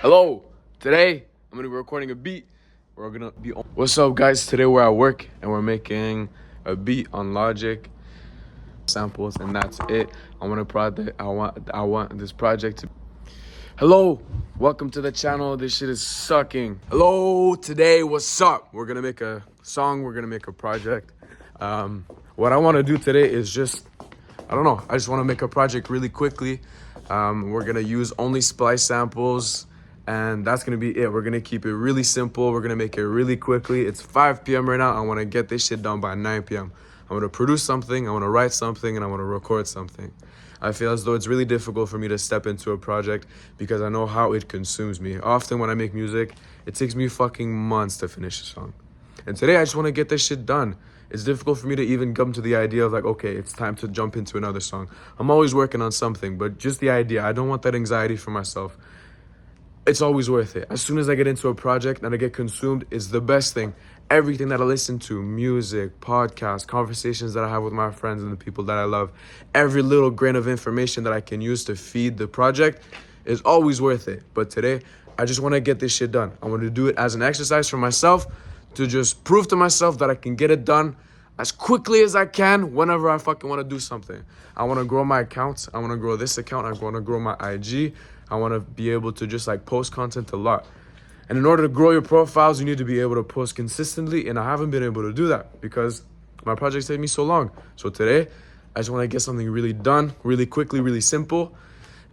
Hello, today I'm gonna be recording a beat. We're gonna be on. What's up, guys? Today we're at work and we're making a beat on Logic samples, and that's it. I want this project to. Hello, welcome to the channel. This shit is sucking. Hello, today what's up? We're gonna make a song. We're gonna make a project. What I want to do today is just, I don't know. I just want to make a project really quickly. We're gonna use only Splice samples, and that's gonna be it. We're gonna keep it really simple. We're gonna make it really quickly. It's 5 p.m. right now. I want to get this shit done by 9 p.m. I want to produce something, I want to write something, and I want to record something. I feel as though it's really difficult for me to step into a project because I know how it consumes me. Often when I make music, it takes me fucking months to finish a song. And today I just want to get this shit done. It's difficult for me to even come to the idea of like, okay, it's time to jump into another song. I'm always working on something, but just the idea, I don't want that anxiety for myself. It's always worth it. As soon as I get into a project and I get consumed, it's the best thing. Everything that I listen to, music, podcasts, conversations that I have with my friends and the people that I love, every little grain of information that I can use to feed the project is always worth it. But today, I just want to get this shit done. I want to do it as an exercise for myself to just prove to myself that I can get it done as quickly as I can whenever I fucking want to do something. I want to grow my accounts. I want to grow this account. I want to grow my IG. I want to be able to just like post content a lot. And in order to grow your profiles, you need to be able to post consistently. And I haven't been able to do that because my projects take me so long. So today, I just want to get something really done, really quickly, really simple.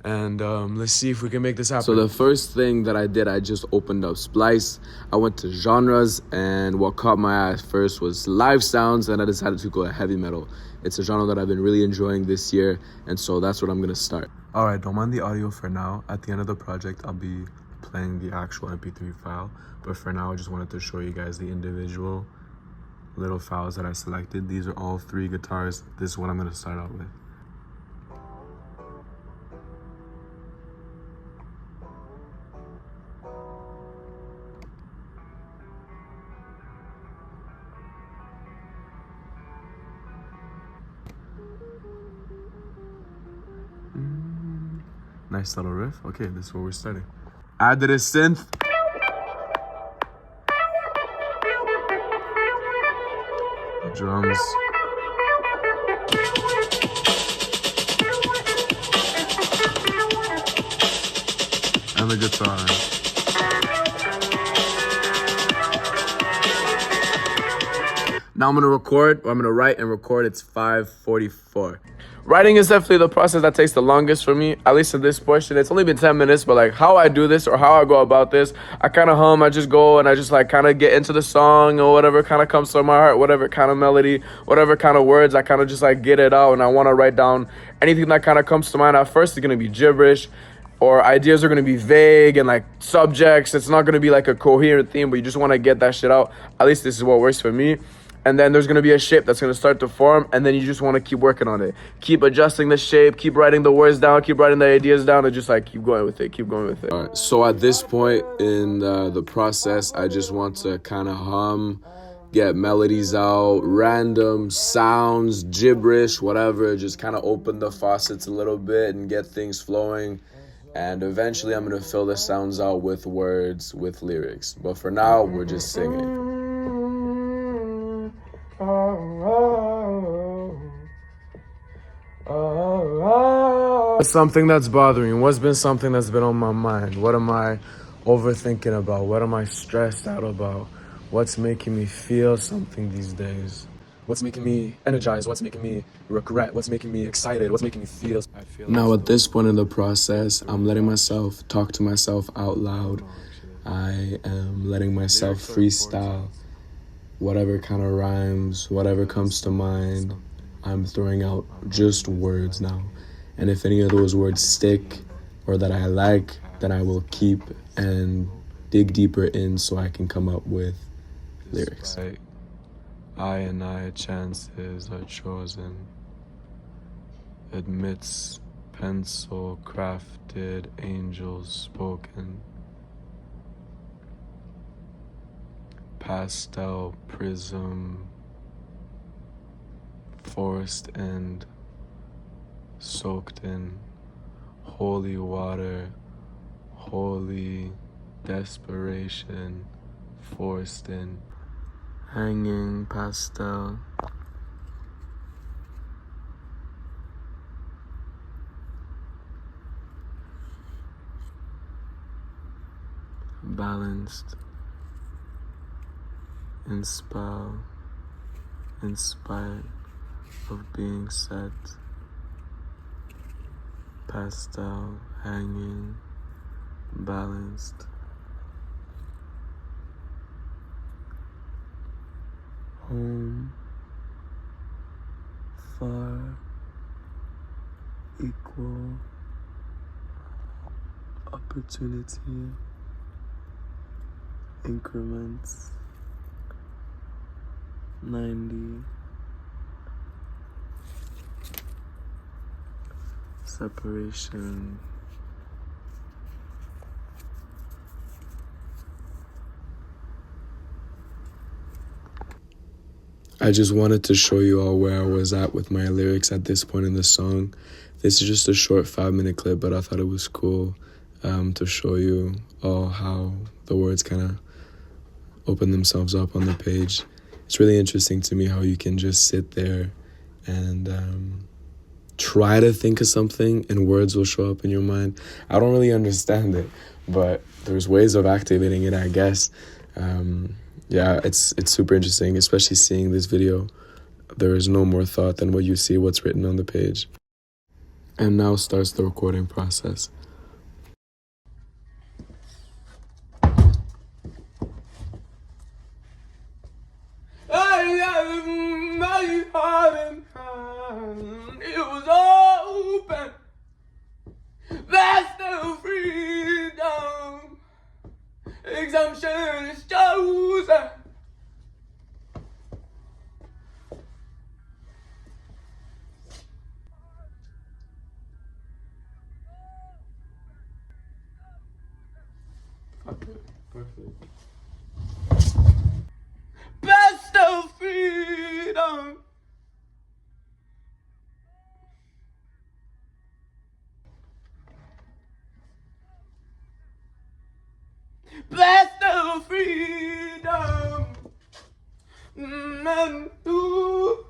And let's see if we can make this happen. So the first thing that I did, I just opened up Splice. I went to genres, and what caught my eye first was live sounds, and I decided to go heavy metal. It's a genre that I've been really enjoying this year, and so that's what I'm gonna start. All right, don't mind the audio for now. At the end of the project, I'll be playing the actual MP3 file, but for now, I just wanted to show you guys the individual little files that I selected. These are all 3 guitars. This is what I'm gonna start out with. Nice little riff. Okay, this is where we're starting. Added a synth. Drums. And the guitar. Now I'm gonna record, or I'm gonna write and record. It's 5:44. Writing is definitely the process that takes the longest for me, at least in this portion. It's only been 10 minutes, but like how I do this or how I go about this, I kind of hum, I just go and I just like kind of get into the song or whatever kind of comes to my heart, whatever kind of melody, whatever kind of words, I kind of just like get it out, and I want to write down anything that kind of comes to mind. At first, it's going to be gibberish, or ideas are going to be vague and like subjects. It's not going to be like a coherent theme, but you just want to get that shit out. At least this is what works for me. And then there's going to be a shape that's going to start to form, and then you just want to keep working on it. Keep adjusting the shape, keep writing the words down, keep writing the ideas down, and just like keep going with it, keep going with it. All right, so at this point in the process, I just want to kind of hum, get melodies out, random sounds, gibberish, whatever. Just kind of open the faucets a little bit and get things flowing. And eventually I'm going to fill the sounds out with words, with lyrics. But for now, we're just singing. What's something that's bothering? What's been something that's been on my mind? What am I overthinking about? What am I stressed out about? What's making me feel something these days? What's making me energized? What's making me regret? What's making me excited? What's making me feel? Now at this point in the process, I'm letting myself talk to myself out loud. I am letting myself freestyle. Whatever kind of rhymes, whatever comes to mind, I'm throwing out just words now. And if any of those words stick or that I like, then I will keep and dig deeper in so I can come up with lyrics. I and I chances are chosen. Admits pencil crafted angels spoken. Pastel prism, forest end, soaked in holy water, holy desperation, forced in, hanging, pastel, balanced, in spell, in spite of being set, pastel, hanging, balanced, home, far, equal, opportunity, increments, 90, separation, I just wanted to show you all where I was at with my lyrics at this point in the song. This is just a short 5-minute clip, but I thought it was cool to show you all how the words kind of open themselves up on the page. It's really interesting to me how you can just sit there and try to think of something and words will show up in your mind. I don't really understand it, but there's ways of activating it, I guess. Yeah, it's super interesting, especially seeing this video. There is no more thought than what you see, what's written on the page. And now starts the recording process. My heart and hand, it was open. That's the freedom. Exemption is chosen. Perfect. Best of freedom. Best of freedom. And ooh.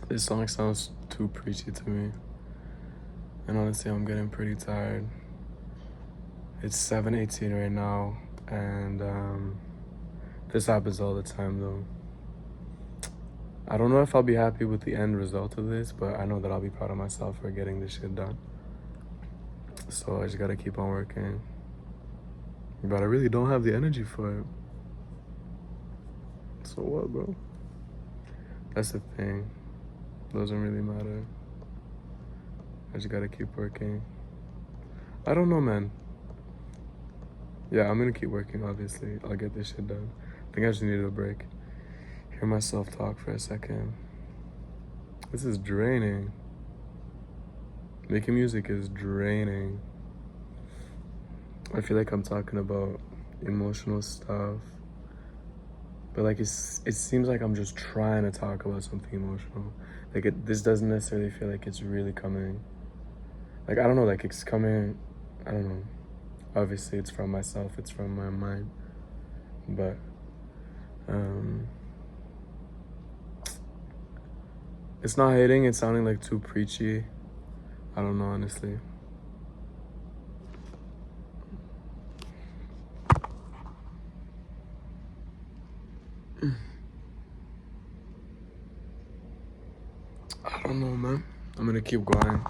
This song sounds too preachy to me. And honestly, I'm getting pretty tired. It's 7:18 right now, and this happens all the time though. I don't know if I'll be happy with the end result of this, but I know that I'll be proud of myself for getting this shit done. So I just gotta keep on working. But I really don't have the energy for it. So what, bro? That's the thing. Doesn't really matter. I just gotta keep working. I don't know, man. Yeah, I'm gonna keep working, obviously. I'll get this shit done. I think I just needed a break. Hear myself talk for a second. This is draining. Making music is draining. I feel like I'm talking about emotional stuff. But like, it seems like I'm just trying to talk about something emotional. Like, this doesn't necessarily feel like it's really coming. Like, I don't know, like it's coming, I don't know. Obviously, it's from myself, it's from my mind. But, it's not hitting, it's sounding like too preachy. I don't know, honestly. I don't know, man. I'm gonna keep going.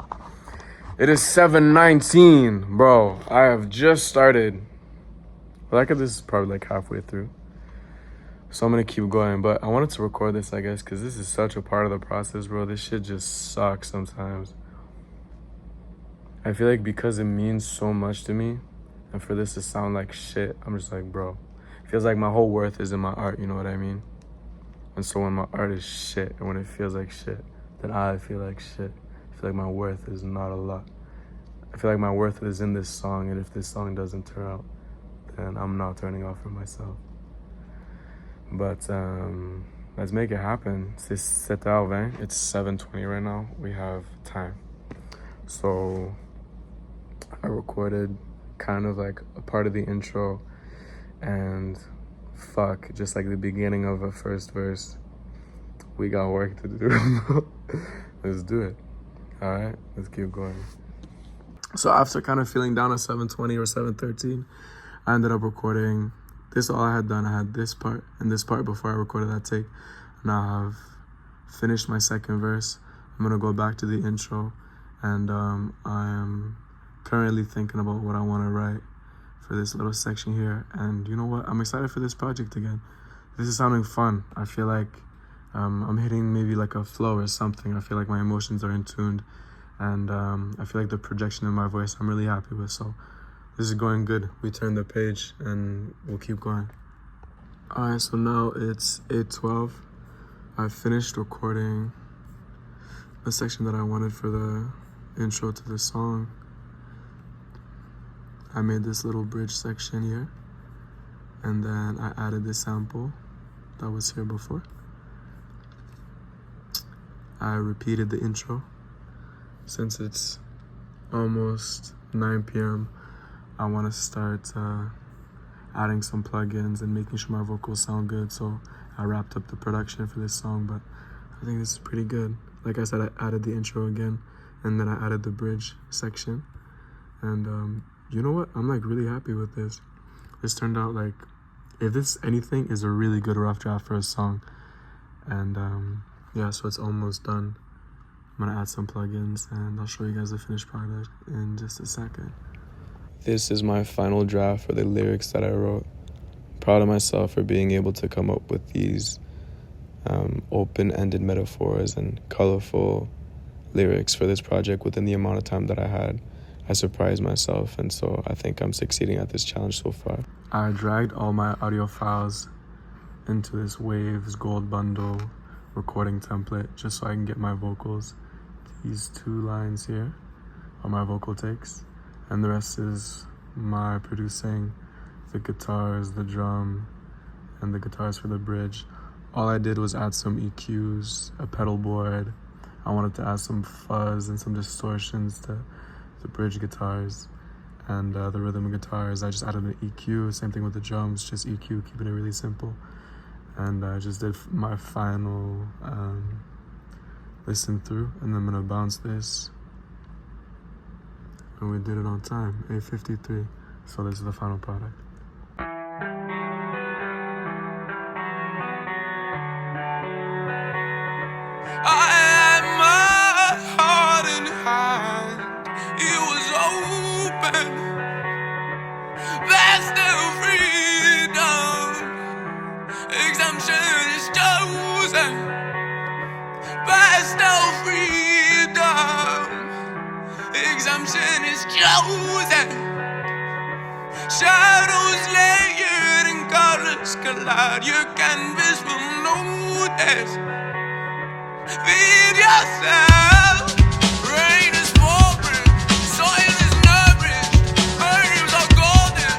It is 7:19, bro. I have just started. Like, this is probably like halfway through. So I'm gonna keep going, but I wanted to record this, I guess, because this is such a part of the process, bro. This shit just sucks sometimes. I feel like because it means so much to me, and for this to sound like shit, I'm just like, bro, it feels like my whole worth is in my art, you know what I mean? And so when my art is shit, and when it feels like shit, then I feel like shit. I feel like my worth is not a lot. I feel like my worth is in this song, and if this song doesn't turn out, then I'm not turning off for myself. But let's make it happen. C'est 7h20. It's 7:20 right now. We have time. So I recorded kind of like a part of the intro and fuck, just like the beginning of a first verse. We got work to do. Let's do it. All right, let's keep going. So after kind of feeling down at 7:20 or 7:13, I ended up recording this. All I had done, I had this part and this part before I recorded that take. Now I've finished my second verse. I'm gonna go back to the intro, and I am currently thinking about what I want to write for this little section here. And you know what? I'm excited for this project again. This is sounding fun. I feel like I'm hitting maybe like a flow or something. I feel like my emotions are in tuned, and I feel like the projection in my voice I'm really happy with. So this is going good. We turn the page and we'll keep going. All right, so now it's 8:12. I finished recording the section that I wanted for the intro to the song. I made this little bridge section here, and then I added this sample that was here before. I repeated the intro. Since it's almost 9 p.m., I want to start adding some plugins and making sure my vocals sound good. So I wrapped up the production for this song, but I think this is pretty good. Like I said, I added the intro again, and then I added the bridge section. And you know what? I'm like really happy with this. This turned out like, if this anything, is a really good rough draft for a song. And yeah, so it's almost done. I'm gonna add some plugins and I'll show you guys the finished product in just a second. This is my final draft for the lyrics that I wrote. Proud of myself for being able to come up with these open-ended metaphors and colorful lyrics for this project within the amount of time that I had. I surprised myself, and so I think I'm succeeding at this challenge so far. I dragged all my audio files into this Waves Gold Bundle recording template just so I can get my vocals. These 2 lines here are my vocal takes, and the rest is my producing, the guitars, the drum, and the guitars for the bridge. All I did was add some EQs, a pedal board. I wanted to add some fuzz and some distortions to the bridge guitars and the rhythm guitars. I just added an EQ, same thing with the drums, just EQ, keeping it really simple. And I just did my final listen through, and then I'm gonna bounce this. And we did it on time, 8:53. So this is the final product. I had my heart in hand, it was open, vast and freedom, exemption is chosen, vast and freedom, exemption is chosen, shadows layered and colors collide, your canvas will notice. Feed yourself. Rain is pouring, soil is nourished, birds are golden.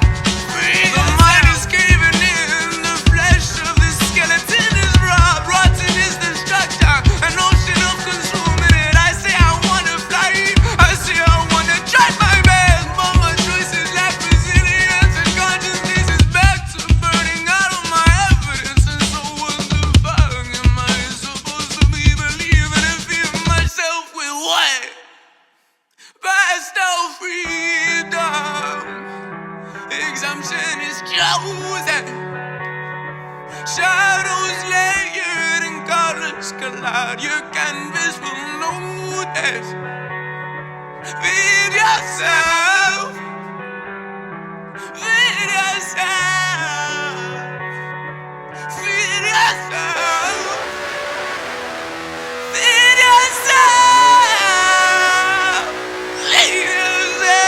The mind is caving in, the flesh of the skeleton is raw. Rotten is the structure, an ocean of consuming it. I say I wanna fly, I say I wanna try my best, but my choices lack resilience, and consciousness is back to burning out of my evidence. And so what the fuck am I supposed to be believing and fear myself with what? Past all freedom, exemption is chosen, shadows layered and colors collide, your canvas will notice. Feed yourself, feed yourself, feed yourself, feed yourself, feed yourself.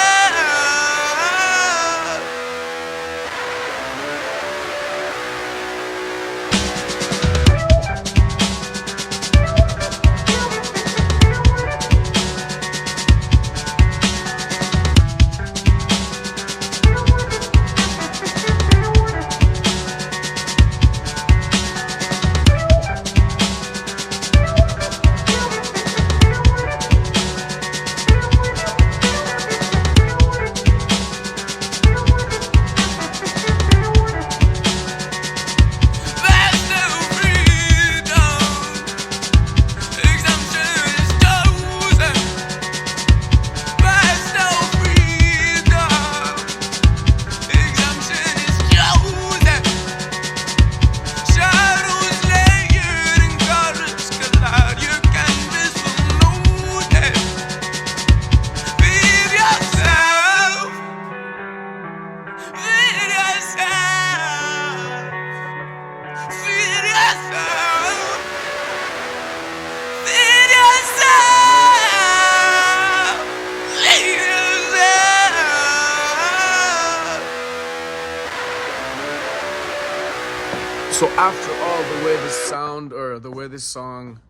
after all, the way this sound or the way this song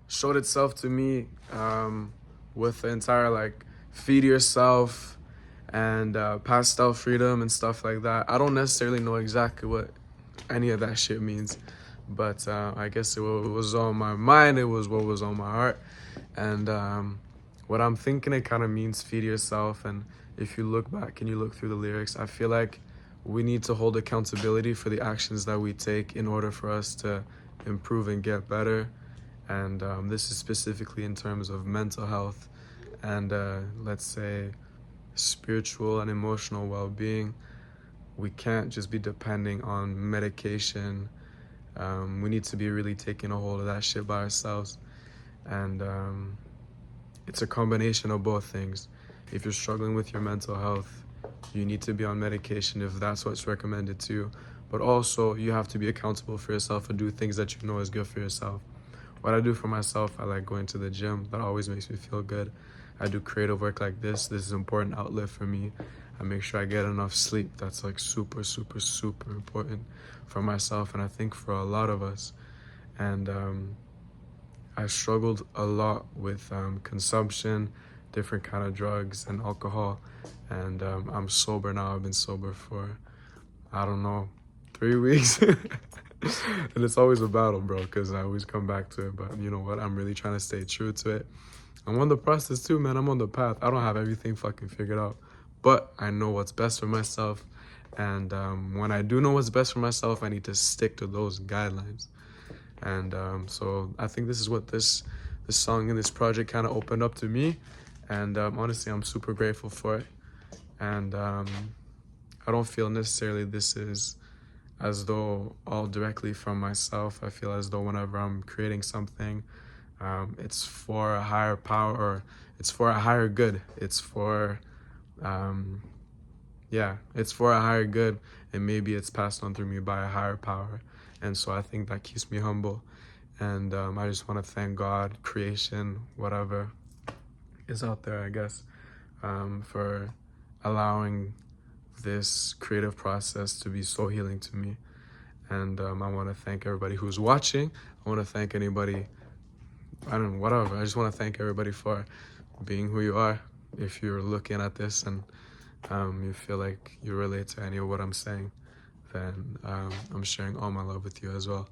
showed itself to me, with the entire like feed yourself and pastel freedom and stuff like that. I don't necessarily know exactly what any of that shit means, but I guess it was on my mind. It was what was on my heart, and what I'm thinking it kind of means feed yourself. And if you look back and you look through the lyrics, I feel like we need to hold accountability for the actions that we take in order for us to improve and get better. And this is specifically in terms of mental health and let's say spiritual and emotional well-being. We can't just be depending on medication. We need to be really taking a hold of that shit by ourselves. And it's a combination of both things. If you're struggling with your mental health, you need to be on medication if that's what's recommended to you. But also, you have to be accountable for yourself and do things that you know is good for yourself. What I do for myself, I like going to the gym. That always makes me feel good. I do creative work like this. This is an important outlet for me. I make sure I get enough sleep. That's like super, super, super important for myself, and I think for a lot of us. And I struggled a lot with consumption, different kind of drugs and alcohol. And I'm sober now. I've been sober for, I don't know, 3 weeks. And it's always a battle, bro, because I always come back to it. But you know what? I'm really trying to stay true to it. I'm on the process too, man. I'm on the path. I don't have everything fucking figured out, but I know what's best for myself. And when I do know what's best for myself, I need to stick to those guidelines. And so I think this is what this song and this project kind of opened up to me. And honestly, I'm super grateful for it. And I don't feel necessarily this is as though all directly from myself. I feel as though whenever I'm creating something, it's for a higher power, or it's for a higher good. It's for, it's for a higher good, and maybe it's passed on through me by a higher power. And so I think that keeps me humble. And I just want to thank God, creation, whatever is out there, I guess, for allowing this creative process to be so healing to me. And I want to thank everybody who's watching. I want to thank anybody, I don't know, whatever. I just want to thank everybody for being who you are. If you're looking at this and you feel like you relate to any of what I'm saying, then I'm sharing all my love with you as well.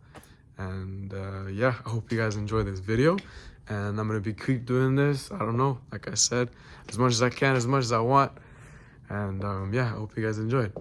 And yeah, I hope you guys enjoy this video. And I'm going to keep doing this, I don't know, like I said, as much as I can, as much as I want. And yeah, I hope you guys enjoyed.